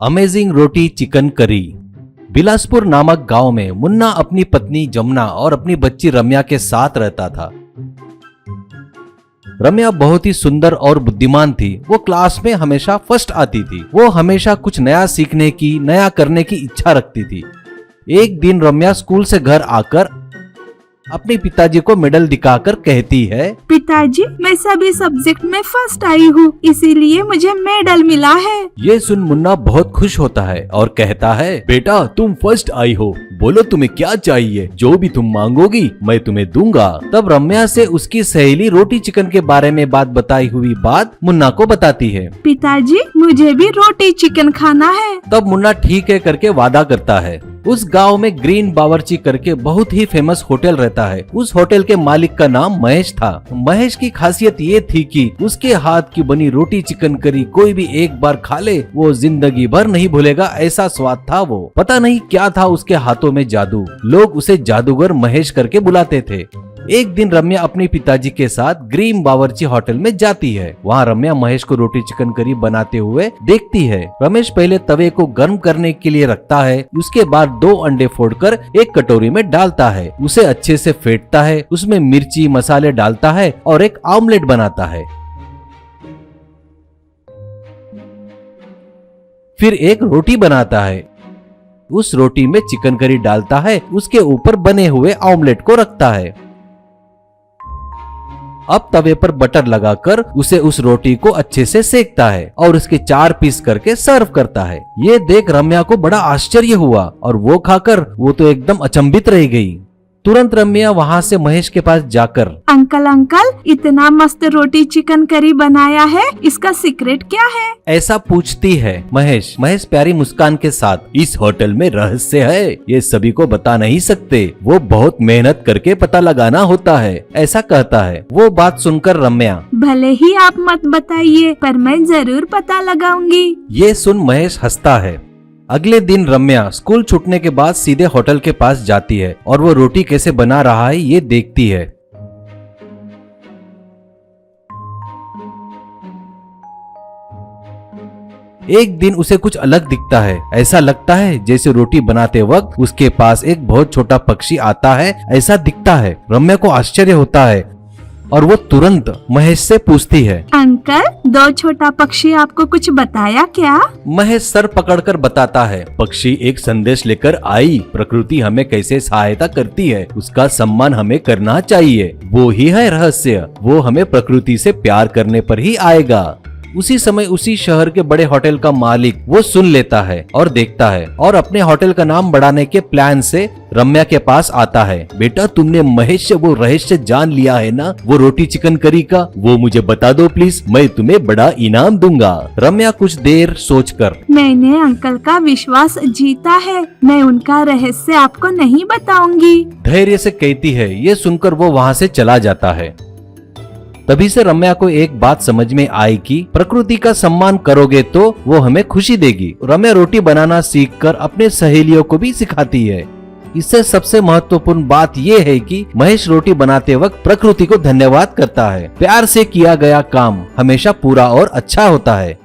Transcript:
Amazing रोटी chicken curry. Bilaspur नामक गांव में मुन्ना अपनी पत्नी जमुना और अपनी बच्ची रम्या के साथ रहता था। रम्या बहुत ही सुंदर और बुद्धिमान थी। वो क्लास में हमेशा फर्स्ट आती थी। वो हमेशा कुछ नया सीखने की, नया करने की इच्छा रखती थी। एक दिन रम्या स्कूल से घर आकर अपने पिताजी को मेडल दिखाकर कहती है, पिताजी, मैं सभी सब्जेक्ट में फर्स्ट आई हूँ, इसीलिए मुझे मेडल मिला है। ये सुन मुन्ना बहुत खुश होता है और कहता है, बेटा तुम फर्स्ट आई हो, बोलो तुम्हें क्या चाहिए, जो भी तुम मांगोगी मैं तुम्हें दूंगा। तब रम्या से उसकी सहेली रोटी चिकन के बारे में बताई हुई बात मुन्ना को बताती है। पिताजी, मुझे भी रोटी चिकन खाना है। तब मुन्ना ठीक है करके वादा करता है। उस गांव में ग्रीन बावर्ची करके बहुत ही फेमस होटल रहता है। उस होटल के मालिक का नाम महेश था। महेश की खासियत ये थी कि उसके हाथ की बनी रोटी चिकन करी कोई भी एक बार खा ले वो जिंदगी भर नहीं भूलेगा, ऐसा स्वाद था वो। पता नहीं क्या था उसके हाथों में जादू। लोग उसे जादूगर महेश करके बुलाते थे। एक दिन रम्या अपने पिताजी के साथ ग्रीन बावर्ची होटल में जाती है। वहाँ रम्या महेश को रोटी चिकन करी बनाते हुए देखती है। रमेश पहले तवे को गर्म करने के लिए रखता है। उसके बाद 2 अंडे फोड़कर एक कटोरी में डालता है। उसे अच्छे से फेंटता है। उसमें मिर्ची मसाले डालता है और एक ऑमलेट बनाता है। फिर एक रोटी बनाता है। उस रोटी में चिकन करी डालता है। उसके ऊपर बने हुए ऑमलेट को रखता है। अब तवे पर बटर लगाकर उसे उस रोटी को अच्छे से सेकता है और उसके 4 पीस करके सर्व करता है। ये देख रम्या को बड़ा आश्चर्य हुआ और वो खाकर वो तो एकदम अचंभित रह गई। तुरंत रम्या वहाँ से महेश के पास जाकर, अंकल, इतना मस्त रोटी चिकन करी बनाया है, इसका सीक्रेट क्या है? ऐसा पूछती है। महेश प्यारी मुस्कान के साथ, इस होटल में रहस्य है, ये सभी को बता नहीं सकते, वो बहुत मेहनत करके पता लगाना होता है, ऐसा कहता है। वो बात सुनकर रम्या, भले ही आप मत बताइए, पर मैं जरूर पता लगाऊंगी। ये सुन महेश हंसता है। अगले दिन रम्या स्कूल छूटने के बाद सीधे होटल के पास जाती है और वो रोटी कैसे बना रहा है ये देखती है। एक दिन उसे कुछ अलग दिखता है। ऐसा लगता है जैसे रोटी बनाते वक्त उसके पास एक बहुत छोटा पक्षी आता है, ऐसा दिखता है। रम्या को आश्चर्य होता है और वो तुरंत महेश से पूछती है, अंकल, 2 छोटा पक्षी आपको कुछ बताया क्या? महेश सर पकड़कर बताता है, पक्षी एक संदेश लेकर आई, प्रकृति हमें कैसे सहायता करती है उसका सम्मान हमें करना चाहिए, वो ही है रहस्य, वो हमें प्रकृति से प्यार करने पर ही आएगा। उसी समय उसी शहर के बड़े होटल का मालिक वो सुन लेता है और देखता है और अपने होटल का नाम बढ़ाने के प्लान से रम्या के पास आता है। बेटा, तुमने महेश से वो रहस्य जान लिया है ना, वो रोटी चिकन करी का, वो मुझे बता दो प्लीज, मैं तुम्हें बड़ा इनाम दूंगा। रम्या कुछ देर सोचकर, मैंने अंकल का विश्वास जीता है, मैं उनका रहस्य आपको नहीं बताऊंगी, धैर्य से कहती है। ये सुनकर वो वहाँ से चला जाता है। तभी से रम्या को एक बात समझ में आई कि प्रकृति का सम्मान करोगे तो वो हमें खुशी देगी। रम्या रोटी बनाना सीखकर अपने सहेलियों को भी सिखाती है। इससे सबसे महत्वपूर्ण बात ये है कि महेश रोटी बनाते वक्त प्रकृति को धन्यवाद करता है। प्यार से किया गया काम हमेशा पूरा और अच्छा होता है।